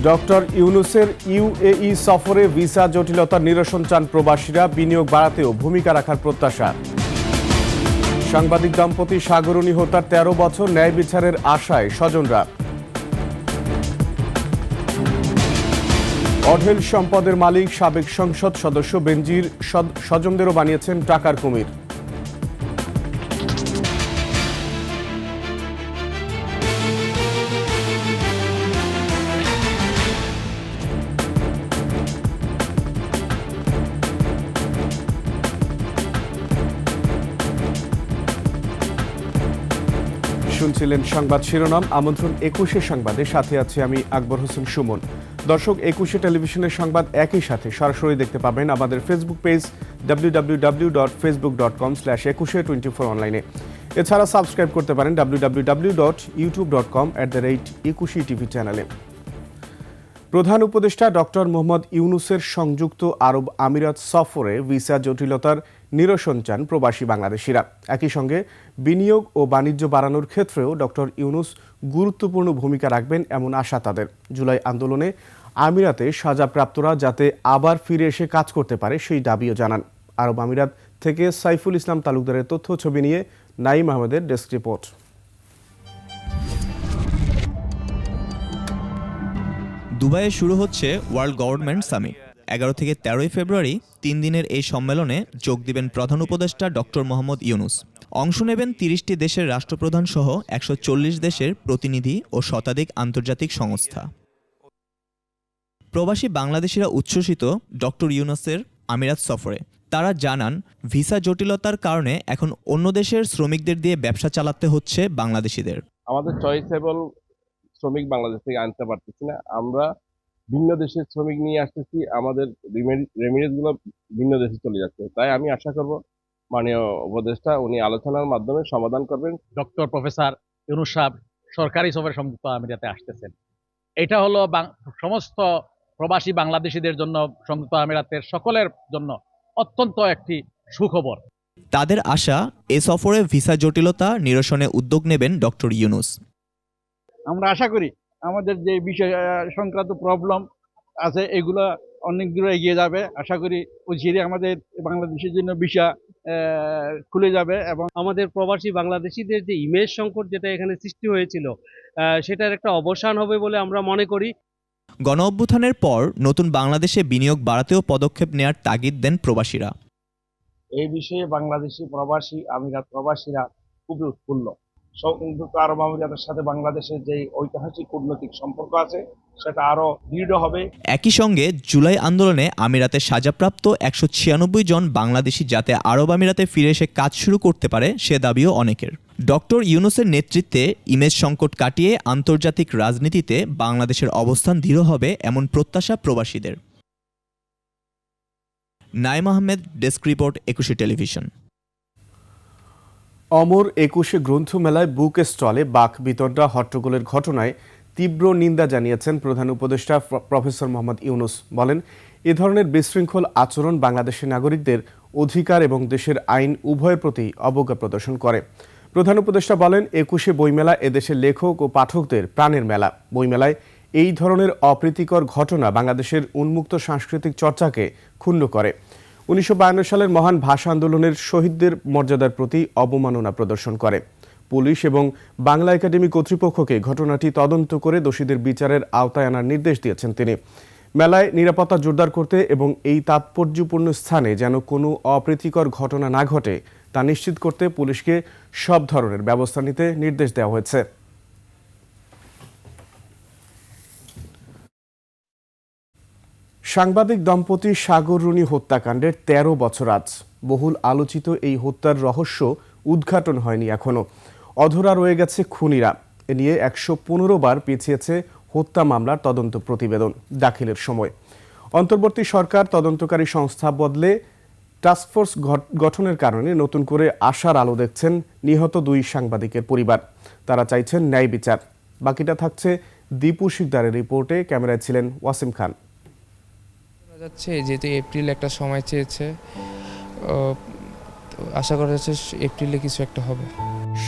Doctor ইউনূসের UAE সফরে visa জটিলতার নিরসন চান প্রবাসীরা, বিনিয়োগ বাড়াতেও ভূমিকা রাখার প্রত্যাশা। সাংবাদিক দম্পতি সাগরুণী হত্যার ১৩ বছর ন্যায় বিচারের আশায় স্বজনরা। অঢেল সম্পদের মালিক সাবেক সংসদ সদস্য বেনজির স্বজনদেরও বানিয়েছেন টাকার কুমির। শুনছিলেন সংবাদ শিরোনাম। আমন্ত্রণ ২১শে সংবাদে, সাথে আছি আমি আকবর হোসেন সুমন। দর্শক, ২১শে টেলিভিশনের সংবাদ একই সাথে সরাসরি দেখতে পাবেন আমাদের ফেসবুক পেজ www.facebook.com/2124 অনলাইনে। এছাড়া সাবস্ক্রাইব করতে পারেন www.youtube.com/21TV চ্যানেলে। প্রধান উপদেষ্টা ডক্টর মোহাম্মদ ইউনূসের সংযুক্ত আরব আমিরাত সফরে ভিসা জটিলতার নিরসন চান প্রবাসী বাংলাদেশিরা। একই সঙ্গে বিনিয়োগ ও বাণিজ্য বাড়ানোর ক্ষেত্রেও ডক্টর ইউনূস গুরুত্বপূর্ণ ভূমিকা রাখবেন এমন আশা তাদের। জুলাই আন্দোলনে আমিরাতে সাজাপ্রাপ্তরা যাতে আবার ফিরে এসে কাজ করতে পারে সেই দাবিও জানান। আরব আমিরাত থেকে সাইফুল ইসলাম তালুকদারের তথ্য ছবি নিয়ে নাঈম আহমেদের ডেস্ক রিপোর্ট। দুবাইয়ে শুরু হচ্ছে ওয়ার্ল্ড গভর্নমেন্ট সামিট। ১১ থেকে ১৩ ফেব্রুয়ারি ৩ দিনের এই সম্মেলনে যোগ দিবেন প্রধান উপদেষ্টা ডক্টর মোহাম্মদ ইউনূস। অংশ নেবেন ৩০টি দেশের রাষ্ট্রপ্রধান সহ ১৪০ দেশের প্রতিনিধি ও শতাধিক আন্তর্জাতিক সংস্থা। প্রবাসী বাংলাদেশিরা উচ্ছ্বসিত ডক্টর ইউনূসের আমিরাত সফরে। তারা জানান, ভিসা জটিলতার কারণে এখন অন্য দেশের শ্রমিকদের দিয়ে ব্যবসা চালাতে হচ্ছে বাংলাদেশিদের। আমাদের চয়েসেবল শ্রমিক বাংলাদেশ থেকে আনতে পারতেছি না, আমরা ভিন্ন দেশের শ্রমিক নিয়ে আসতেছি, আমাদের রেমিটেন্স গুলো ভিন্ন দেশে চলে যাচ্ছে। তাই আমি আশা করব মাননীয় উপদেষ্টা উনি আলোচনার মাধ্যমে সমাধান করবেন। ডক্টর প্রফেসর ইউনূস সাহেব সরকারি সফরে সংযুক্ত আমিরাতে আসতেছেন। এটা হলো সমস্ত প্রবাসী বাংলাদেশিদের জন্য, সংযুক্ত আমিরাতের সকলের জন্য অত্যন্ত একটি সুখবর। তাদের আশা, এ সফরে ভিসা জটিলতা নিরসনে উদ্যোগ নেবেন ডক্টর ইউনূস। আমরা আশা করি আমাদের যে বিষয় সংক্রান্ত প্রবলেম আছে এগুলো অনেক দূরে এগিয়ে যাবে। আশা করি অচিরে আমাদের বাংলাদেশের জন্য ভিসা খুলে যাবে এবং আমাদের প্রবাসী বাংলাদেশিদের যে ইমেজ সংকট যেটা এখানে সৃষ্টি হয়েছিল সেটার একটা অবসান হবে বলে আমরা মনে করি। গণঅভ্যুত্থানের পর নতুন বাংলাদেশে বিনিয়োগ বাড়াতেও পদক্ষেপ নেয়ার তাগিদ দেন প্রবাসীরা। এই বিষয়ে বাংলাদেশি প্রবাসী আমিরাত প্রবাসীরা খুবই উৎফুল্ল। সংযুক্ত আরব আমিরাতের সাথে বাংলাদেশের যে ঐতিহাসিক কূটনৈতিক সম্পর্ক আছে সেটা আরো দৃঢ় হবে। একই সঙ্গে জুলাই আন্দোলনে আমিরাতে সাজাপ্রাপ্ত ১৯৬ জন বাংলাদেশি যাতে আরব আমিরাতে ফিরে এসে কাজ শুরু করতে পারে সে দাবিও অনেকের। ডক্টর ইউনূসের নেতৃত্বে ইমেজ সংকট কাটিয়ে আন্তর্জাতিক রাজনীতিতে বাংলাদেশের অবস্থান দৃঢ় হবে এমন প্রত্যাশা প্রবাসীদের। নাঈম আহমেদ, ডেস্ক রিপোর্ট, ২১শে টেলিভিশন। অমর ২১শে গ্রন্থমেলায় বুক স্টলে বাক বিতণ্ডা হট্টগোলের ঘটনায় তীব্র নিন্দা জানিয়েছেন প্রধান উপদেষ্টা প্রফেসর মোহাম্মদ ইউনূস। বলেন, এ ধরনের বিশৃঙ্খল আচরণ বাংলাদেশের নাগরিকদের অধিকার এবং দেশের আইন উভয়ের প্রতি অবজ্ঞা প্রদর্শন করে। প্রধান উপদেষ্টা বলেন, ২১শে বইমেলা এদেশের লেখক ও পাঠকদের প্রাণের মেলা। বইমেলায় এই ধরনের অপ্রীতিকর ঘটনা বাংলাদেশের উন্মুক্ত সাংস্কৃতিক চর্চাকে ক্ষুণ্ণ করে। ১৯৫২ সালের মহান ভাষা আন্দোলনের শহীদদের মর্যাদার প্রতি অবমাননা প্রদর্শন করে। পুলিশ এবং বাংলা একাডেমি কর্তৃপক্ষকে ঘটনাটি তদন্ত করে দোষীদের বিচারের আওতায় আনার নির্দেশ দিয়েছেন তিনি। মেলায় নিরাপত্তা জোরদার করতে এবং এই তাৎপর্যপূর্ণ স্থানে যেন কোনো অপ্রীতিকর ঘটনা না ঘটে তা নিশ্চিত করতে পুলিশকে সব ধরনের ব্যবস্থা নিতে নির্দেশ দেওয়া হয়েছে। সাংবাদিক দম্পতি সাগররুণী হত্যাকাণ্ডের ১৩ বছর আজ। বহুল আলোচিত এই হত্যার রহস্য উদ্ঘাটন হয়নি এখনো। অধরা রয়ে গেছে খুনিরা। এ নিয়ে ১১৫ বার পিছিয়েছে হত্যা মামলার তদন্ত প্রতিবেদন দাখিলের সময়। অন্তর্বর্তী সরকার তদন্তকারী সংস্থা বদলে টাস্কফোর্স গঠনের কারণে নতুন করে আশার আলো দেখছেন নিহত ২ সাংবাদিকের পরিবার। তারা চাইছেন ন্যায় বিচার। বাকিটা থাকছে দীপু শিকদারের রিপোর্টে। ক্যামেরায় ছিলেন ওয়াসিম খান। যাচ্ছে যেহেতু এপ্রিল একটা সময় চেয়েছে, আশা করা যাচ্ছে এপ্রিলে কিছু একটা হবে।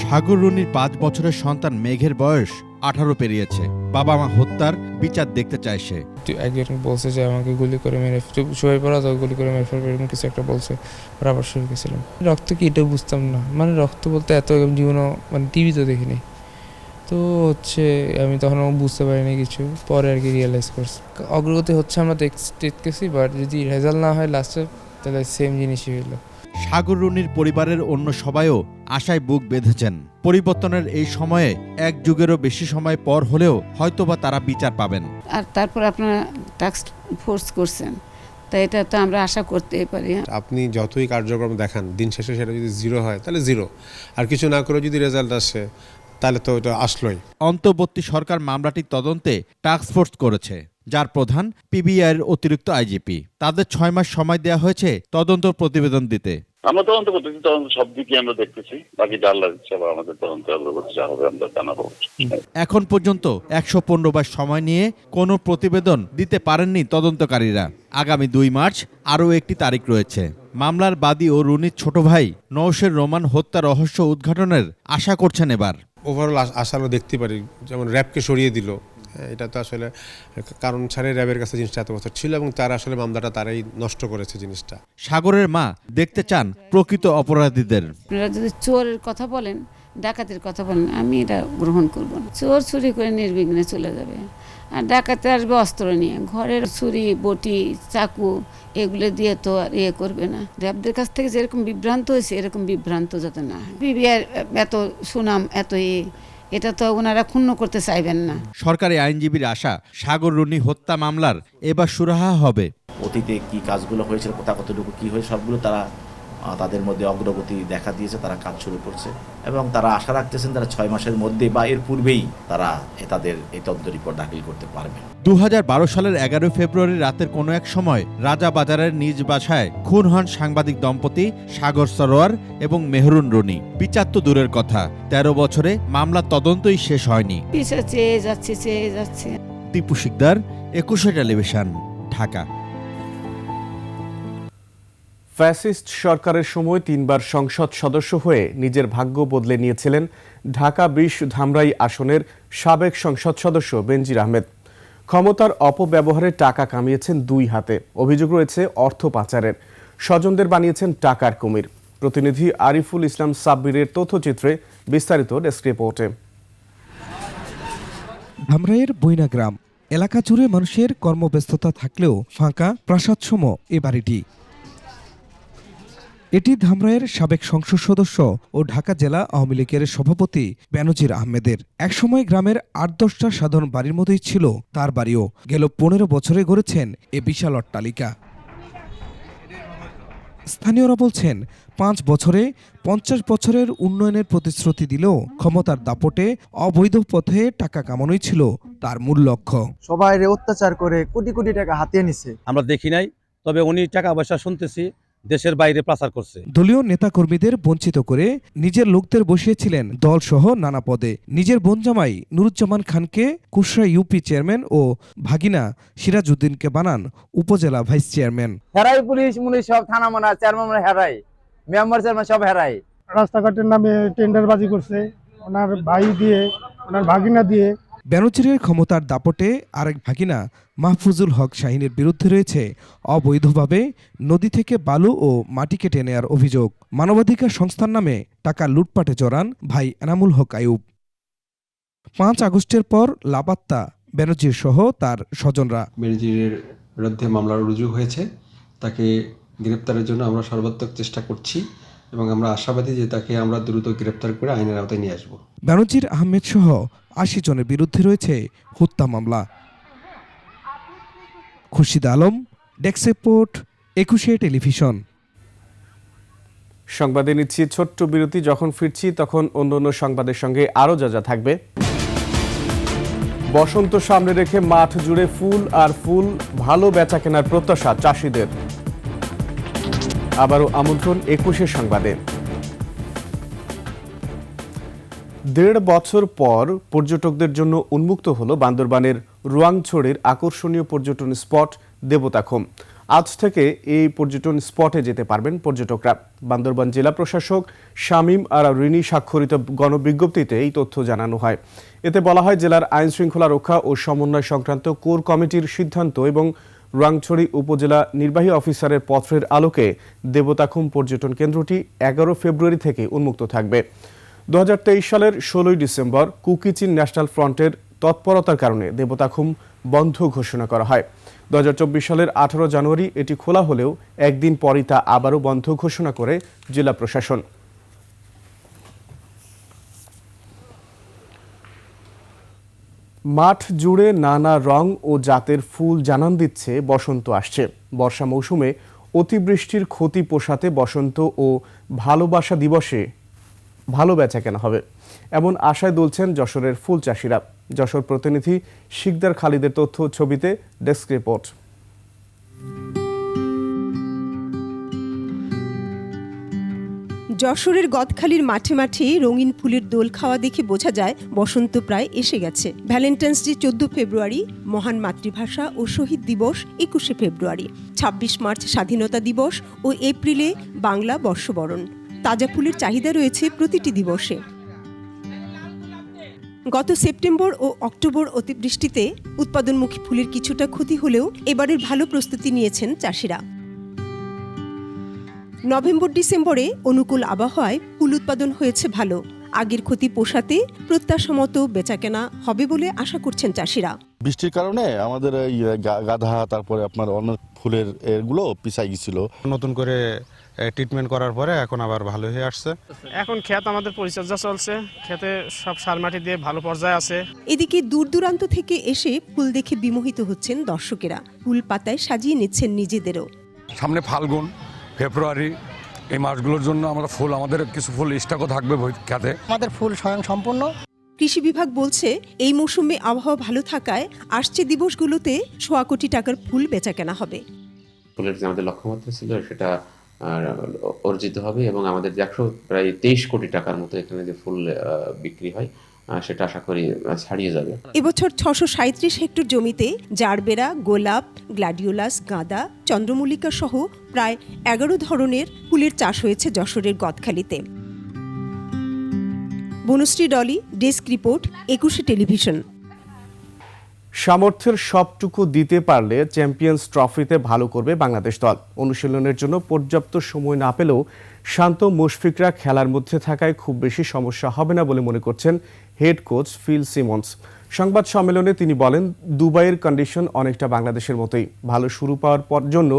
সাগররুনির ৫ বছরের সন্তান মেঘের বয়স 18 পেরিয়েছে। বাবা মা হত্যার বিচার দেখতে চায় সে। একজন বলছে যে আমাকে গুলি করে মেরে শুয়ে পড়া তো গুলি করে মেরে ফেলবে, এরকম কিছু একটা বলছে। আর আবার শুয়ে গেছিলাম। রক্ত কি এটা বুঝতাম না, মানে রক্ত বলতে এত জীবনও মানে টিভিতে দেখিনি। তো হচ্ছে আমি তখন বুঝতে পারিনি কিছু, পরে আর কি রিয়েলাইজ করছি। অগ্রগতি হচ্ছে আমরা দেখতেছি, বাট যদি রেজাল্ট না হয় লাস্টে তাহলে সেম জিনিসই হইলো। সাগর রুনির পরিবারের অন্য সবাইও আশায় বুক বেঁধেছেন। পরিবর্তনের এই সময়ে এক যুগেরও বেশি সময় পর হলেও হয়তোবা তারা বিচার পাবেন। আর তারপর আপনারা টাস্ক ফোর্স করছেন, তাই এটা তো আমরা আশা করতেই পারি। আপনি যতই কার্যক্রম দেখান, দিন শেষে সেটা যদি জিরো হয় তাহলে জিরো, আর কিছু না করে যদি রেজাল্ট আসে তাহলে তো এটা আসলোই। অন্তর্বর্তী সরকার মামলাটির তদন্তে টাস্কফোর্স করেছে, যার প্রধান পিবিআইয়ের অতিরিক্ত আইজিপি। তাদের 6 মাস সময় দেওয়া হয়েছে তদন্ত প্রতিবেদন দিতে। আমরা তদন্ত করতেছি, তদন্ত সব দিকে আমরা দেখতেছি, বাকি আল্লাহর ইচ্ছা বা আমাদের তদন্ত অগ্রগতি যা হবে আমরা জানাবো। এখন পর্যন্ত 115 বার সময় নিয়ে কোনো প্রতিবেদন দিতে পারেননি তদন্তকারীরা। আগামী 2 মার্চ আরও একটি তারিখ রয়েছে। মামলার বাদী ও রুনির ছোট ভাই নওশের রোমান হত্যা রহস্য উদ্ঘাটনের আশা করছেন এবার। ওভারঅল আশারও দেখতে পারি, যেমন র্যাবকে সরিয়ে দিল, এটা তো আসলে কারণ ছাড়াই র্যাবের কাছে জিনিসটা এত বছর ছিল এবং তারা আসলে মামলাটা তারাই নষ্ট করেছে জিনিসটা। সাগরের মা দেখতে চান প্রকৃত অপরাধীদের। আপনারা যদি চোরের কথা বলেন, ডাকাতের কথা বলেন, আমি এটা গ্রহণ করব না। চোর চুরি করে নির্বিঘ্নে চলে যাবে, আর ডাকাতে আসবে অস্ত্র নিয়ে। ঘরের ছুরি, বটি, চাকু এগুলো দিয়ে তো আর করবে না। র্যাবদের কাছ থেকে যেরকম বিভ্রান্ত হয়েছে এরকম বিভ্রান্ত যাতে না হয়। পিবিআর এত সুনাম, এত এটা তো ওনারা ক্ষুণ্ণ করতে চাইবেন না। সরকারি আইনজীবীর আশা, সাগর রুনি হত্যা মামলার এবার সুরাহা হবে। অতীতে কি কাজগুলো হয়েছিল, কোথা কতটুকু কি হয়েছে সবগুলো তারা তাদের মধ্যে অগ্রগতি দেখা দিয়েছে, তারা কাজ শুরু করছে এবং তারা আশা রাখতেছেন তারা 6 মাসের মধ্যে বা এর পূর্বেই তারা তাদের এই তদন্ত রিপোর্ট দাখিল করতে পারবে। 2012 সালের 11 ফেব্রুয়ারি রাতের কোনো এক সময় রাজাবাজারের নিজ বাসায় খুন হন সাংবাদিক দম্পতি সাগর সরোয়ার এবং মেহরুন রুনি। বিচার তো দূরের কথা, 13 বছরে মামলার তদন্তই শেষ হয়নি। পিছে চেয়ে যাচ্ছে। দীপু শিকদার, 21 টেলিভিশন, ঢাকা। ফ্যাসিস্ট সরকারের সময় 3 বার সংসদ সদস্য হয়ে নিজের ভাগ্য বদলে নিয়েছিলেন ঢাকা 20 ধামরাই আসনের সাবেক সংসদ সদস্য বেনজির আহমেদ। ক্ষমতার অপব্যবহারে টাকা কামিয়েছেন 2 হাতে। অভিযোগ রয়েছে অর্থ পাচারের। স্বজনদের বানিয়েছেন টাকার কুমির। প্রতিনিধি আরিফুল ইসলাম সাব্বিরের তথ্যচিত্রে বিস্তারিত ডেস্ক রিপোর্টে। ধামরাইয়ের বইনা গ্রাম এলাকা জুড়ে মানুষের কর্মব্যস্ততা থাকলেও ফাঁকা প্রাসাদসম এ বাড়িটি। এটি ধামরাইয়ের সাবেক সংসদ সদস্য ও ঢাকা জেলা আওয়ামী লীগের সভাপতি বেনজির আহমেদের। একসময় গ্রামের 8-10টা সাধারণ বাড়ির মতোই ছিল তার বাড়িও। গেল 15 বছরে গড়েছেন এ বিশাল অট্টালিকা। স্থানীয়রা বলছেন 5 বছরে 50 বছরের উন্নয়নের প্রতিশ্রুতি দিলেও ক্ষমতার দাপটে অবৈধ পথে টাকা কামানোই ছিল তার মূল লক্ষ্য। সবাই অত্যাচার করে কোটি কোটি টাকা হাতিয়ে নিছে। আমরা দেখি নাই, তবে উনি টাকা পয়সা শুনতেছি দেশের বাইরে পাচার করছে। দলীয় নেতাকর্মীদের বঞ্চিত করে নিজের লোকদের বসিয়েছিলেন দলসহ নানা পদে। নিজের বোনজামাই নুরুজ্জামান খানকে কুশরা ইউপি চেয়ারম্যান ও ভাগিনা সিরাজউদ্দিনকে বানান উপজেলা ভাইস চেয়ারম্যান। হেরাই পুলিশ মুনিশ সব থানা মানা চেয়ারম্যান হেরাই, মেম্বার চেয়ারম্যান সব হেরাই। রাস্তাঘাটের নামে টেন্ডারবাজি করছে ওনার ভাই দিয়ে, ওনার ভাগিনা দিয়ে। বেনজিরের ক্ষমতার দাপটে আরেক ভাগিনা মাহফুজুল হক শাহিনের বিরুদ্ধে রয়েছে অবৈধভাবে নদী থেকে বালু ও মাটি কেটে নেয়ার অভিযোগ। মানবাধিকার সংস্থার নামে টাকা লুটপাটে জড়ান ভাই এনামুল হক আইয়ুব। 5 আগস্টের পর লাপাত্তা বেনজির সহ তার স্বজনরা। বেনজিরের বিরুদ্ধে মামলা রুজু হয়েছে, তাকে গ্রেপ্তারের জন্য আমরা সর্বাত্মক চেষ্টা করছি এবং আমরা আশাবাদী যে তাকে আমরা দ্রুত গ্রেপ্তার করে আইনের আওতায় নিয়ে আসব। বেনজির আহমেদ সহ 80 জনের বিরুদ্ধে রয়েছে হত্যা মামলা। Khurshid Alam, desk report, 21 television. সংবাদে নিচ্ছি ছোট্ট বিরতি। যখন ফিরছি তখন অন্য সংবাদের সঙ্গে আরও যা থাকবে। বসন্ত সামনে রেখে মাঠ জুড়ে ফুল আর ফুল, ভালো বেচা কেনার প্রত্যাশা চাষিদের। আবারও আমন্ত্রণ 21 সংবাদে। 1.5 বছর পর পর্যটকদের জন্য উন্মুক্ত হলো বান্দরবানের রোয়াংছড়ির আকর্ষণীয় পর্যটন স্পট দেবতাখোম। আজ থেকে এই পর্যটন স্পটে যেতে পারবেন পর্যটকরা। বান্দরবান জেলা প্রশাসক শামীম আরা রিনি স্বাক্ষরিত গণবিজ্ঞপ্তিতে এই তথ্য জানানো হয়। এতে বলা হয়, জেলার আইন শৃঙ্খলা রক্ষা ও সমন্বয় সংক্রান্ত কোর কমিটির সিদ্ধান্ত এবং রোয়াংছড়ি উপজেলা নির্বাহী অফিসারের পত্রের আলোকে দেবতাখুম পর্যটন কেন্দ্রটি 11 ফেব্রুয়ারি থেকে উন্মুক্ত থাকবে। 2023 সালের 16 ডিসেম্বর কুকিচিন ন্যাশনাল ফ্রন্টের তৎপরতার কারণে দেবতাখুম বন্ধ ঘোষণা করা হয়। 2024 সালের 18 জানুয়ারি এটি খোলা হলেও একদিন পরই তা আবারও বন্ধ ঘোষণা করে জেলা প্রশাসন। মাঠ জুড়ে নানা রং ও জাতের ফুল জানান দিচ্ছে বসন্ত আসছে। বর্ষা মৌসুমে অতিবৃষ্টির ক্ষতি পোষাতে বসন্ত ও ভালোবাসা দিবসে ভালো বেচাকেনা হবে, এমন আশায় দুলছেন যশোরের ফুল চাষিরা। যশোর প্রতিনিধি শিকদার খালিদের তথ্য ছবিতে ডেস্ক রিপোর্ট। যশোরের গদখালির মাঠে মাঠে রঙিন ফুলের দোল খাওয়া দেখে বোঝা যায় বসন্ত প্রায় এসে গেছে। ভ্যালেন্টাইন্স ডে 14 ফেব্রুয়ারি, মহান মাতৃভাষা ও শহীদ দিবস 21 ফেব্রুয়ারি, 26 মার্চ স্বাধীনতা দিবস ও এপ্রিলে বাংলা বর্ষবরণ। তাজা ফুলের চাহিদা রয়েছে প্রতিটি দিবসে। গত সেপ্টেম্বর ও অক্টোবর অতিবৃষ্টিতে উৎপাদনমুখী ফুলের কিছুটা ক্ষতি হলেও এবারের ভালো প্রস্তুতি নিয়েছেন চাষিরা। নভেম্বর ডিসেম্বরে অনুকূল আবহাওয়ায় ফুল উৎপাদন হয়েছে ভালো। আগের ক্ষতি পোষাতে প্রত্যাশামতো বেচাকেনা হবে বলে আশা করছেন চাষিরা। বৃষ্টির কারণে আমাদের এই গাধা, তারপরে আপনার অন্য ফুলের এগুলো পিছাই গেছিল। নতুন করে ট্রিটমেন্ট করার পরে এখন আবার ভালো হয়ে আসছে। এখন ক্ষেত আমাদের পরিচর্যা চলছে, ক্ষেতে সব সার মাটি দিয়ে ভালো পর্যায়ে আছে। এদিকে দূর দূরান্ত থেকে এসে ফুল দেখে বিমোহিত হচ্ছেন দর্শকেরা। ফুল পাতায় সাজিয়ে নিচ্ছেন নিজেদেরও। সামনে ফাল্গুন, ফেব্রুয়ারি, এই মাসগুলোর জন্য আমাদের কিছু ফুল স্টকও থাকবে খেতে। আমাদের ফুল স্বয়ং সম্পূর্ণ। কৃষি বিভাগ বলছে, এই মৌসুমে আবহাওয়া ভালো থাকায় আসছে দিবসগুলোতে 1.25 কোটি টাকার ফুল বেচাকেনা হবে। ফুলের যে আমাদের লক্ষ্যমাত্রা ছিল সেটা অর্জিত হবে এবং আমাদের প্রায় 23 কোটি টাকার মতো এখানে যে ফুল বিক্রি হয় সেটা আশা করি ছাড়িয়ে যাবে। এবছর 637 হেক্টর জমিতে জারবেরা, গোলাপ, গ্ল্যাডিওলাস, গাঁদা, চন্দ্রমল্লিকা সহ প্রায় 11 ধরনের ফুলের চাষ হয়েছে যশোরের গদখালিতে। Banashree Dolly, desk report, 21 television. সামর্থ্যের সবটুকু দিতে পারলে চ্যাম্পিয়ন্স ট্রফিতে ভালো করবে বাংলাদেশ দল। অনুশীলনের জন্য পর্যাপ্ত সময় না পেলেও শান্ত মুশফিকরা খেলার মধ্যে থাকায় খুব বেশি সমস্যা হবে না বলে মনে করছেন হেড কোচ ফিল সিমন্স। সংবাদ সম্মেলনে তিনি বলেন, দুবাইয়ের কন্ডিশন অনেকটা বাংলাদেশের মতোই। ভালো শুরু পাওয়ার জন্য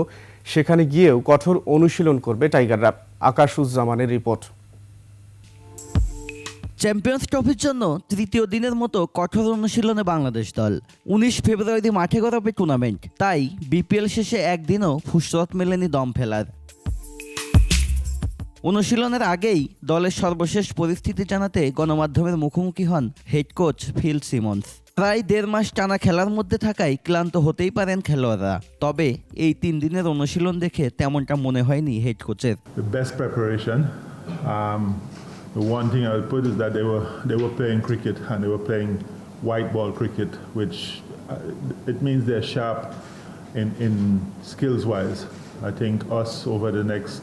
সেখানে গিয়েও কঠোর অনুশীলন করবে টাইগাররা। আকাশুজ্জামানের রিপোর্ট। চ্যাম্পিয়ন্স ট্রফির জন্য তৃতীয় দিনের মতো কঠোর অনুশীলনে বাংলাদেশ দল। 19 ফেব্রুয়ারি মাঠে গড়াবে টুর্নামেন্ট, তাই বিপিএল শেষে একদিনও ফুরসত মেলেনি দম ফেলার। অনুশীলনের আগেই দলের সর্বশেষ পরিস্থিতি জানাতে গণমাধ্যমের মুখোমুখি হন হেড কোচ ফিল সিমন্স। প্রায় 1.5 মাস টানা খেলার মধ্যে থাকায় ক্লান্ত হতেই পারেন খেলোয়াড়রা, তবে এই 3 দিনের অনুশীলন দেখে তেমনটা মনে হয়নি হেড কোচের। The one thing I would put is that they were playing cricket and they were playing white ball cricket, which it means they're sharp in skills wise. I think us over the next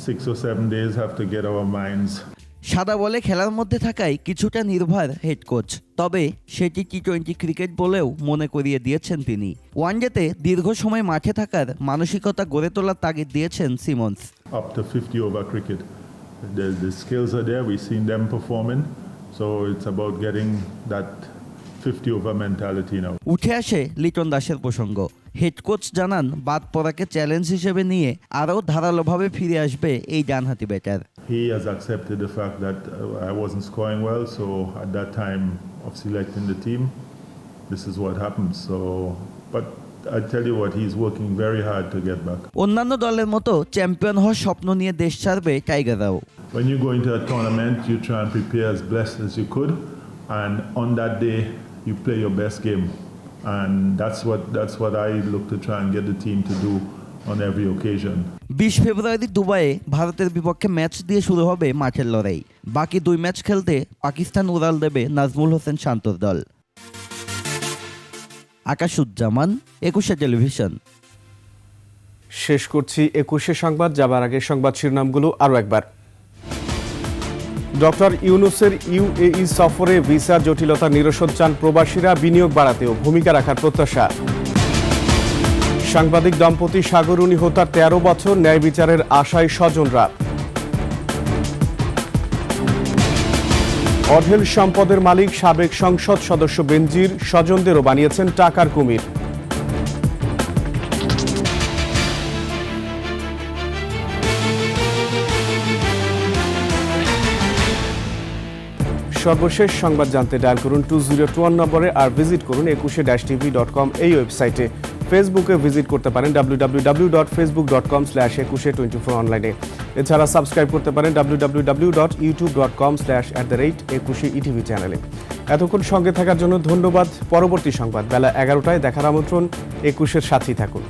6 or 7 days have to get our minds. সাদা বলে খেলার মধ্যে থাকায় কিছুটা নির্ভর head coach, তবে সেটি টি-20 cricket বলেও মনে করিয়ে দিয়েছেন তিনি। ওয়ানডেতে দীর্ঘ সময় মাঠে থাকার মানসিকতা গড়ে তোলার তাগিদ দিয়েছেন Simmons. Up to 50 over cricket. The skills are there, we've seen them performing, so it's about getting that 50 over mentality now. উঠে আসে লিটন দাসের প্রসঙ্গ। হেড কোচ জানান, বাদ পড়াকে চ্যালেঞ্জ হিসেবে নিয়ে আরও ধারালোভাবে ফিরে আসবে এই ডানহাতি batter. He has accepted the fact that I wasn't scoring well, so at that time of selecting the team, this is what happened. So, but I tell you what, he's working very hard to get back. অন্যান্য দলের মতো champion হওয়ার স্বপ্ন নিয়ে দেশ ছাড়বে টাইগাররাও। When you go into a tournament, you try and prepare as best as you could, and on that day, you play your best game, and that's what I look to try and get the team to do on every occasion. 20 ফেব্রুয়ারি দুবাইয়ে ভারতের বিপক্ষে match দিয়ে শুরু হবে মাঠের লড়াই। বাকি 2 match খেলতে পাকিস্তান উড়াল দেবে নাজমুল হোসেন শান্তর দল। আকাশুজ্জামান, 21 টেলিভিশন। শেষ করছি 21 সংবাদ। যাবার আগে সংবাদ শিরোনামগুলো আরও একবার। ডক্টর ইউনূসের ইউএই সফরে ভিসা জটিলতা নিরসন চান প্রবাসীরা, বিনিয়োগ বাড়াতেও ভূমিকা রাখার প্রত্যাশা। সাংবাদিক দম্পতি সাগরুনি হত্যার 13 বছর, ন্যায় বিচারের আশায় স্বজনরা। অঢেল সম্পদের মালিক সাবেক সংসদ সদস্য বেনজির, স্বজনদেরও বানিয়েছেন টাকার কুমির। সর্বশেষ সংবাদ জানতে ডায়াল করুন 2021 নম্বরে আর ভিজিট করুন ekushe-tv.com এই ওয়েবসাইটে। ফেসবুকে ভিজিট করতে পারেন www.facebook.com/ekushe24 অনলাইনে। এছাড়া সাবস্ক্রাইব করতে পারেন www.youtube.com/@ekushe-etv চ্যানেলে। এতক্ষণ সঙ্গে থাকার জন্য ধন্যবাদ। পরবর্তী সংবাদ বেলা 11টায় দেখার আমন্ত্রণ। একুশের সাথেই থাকুন।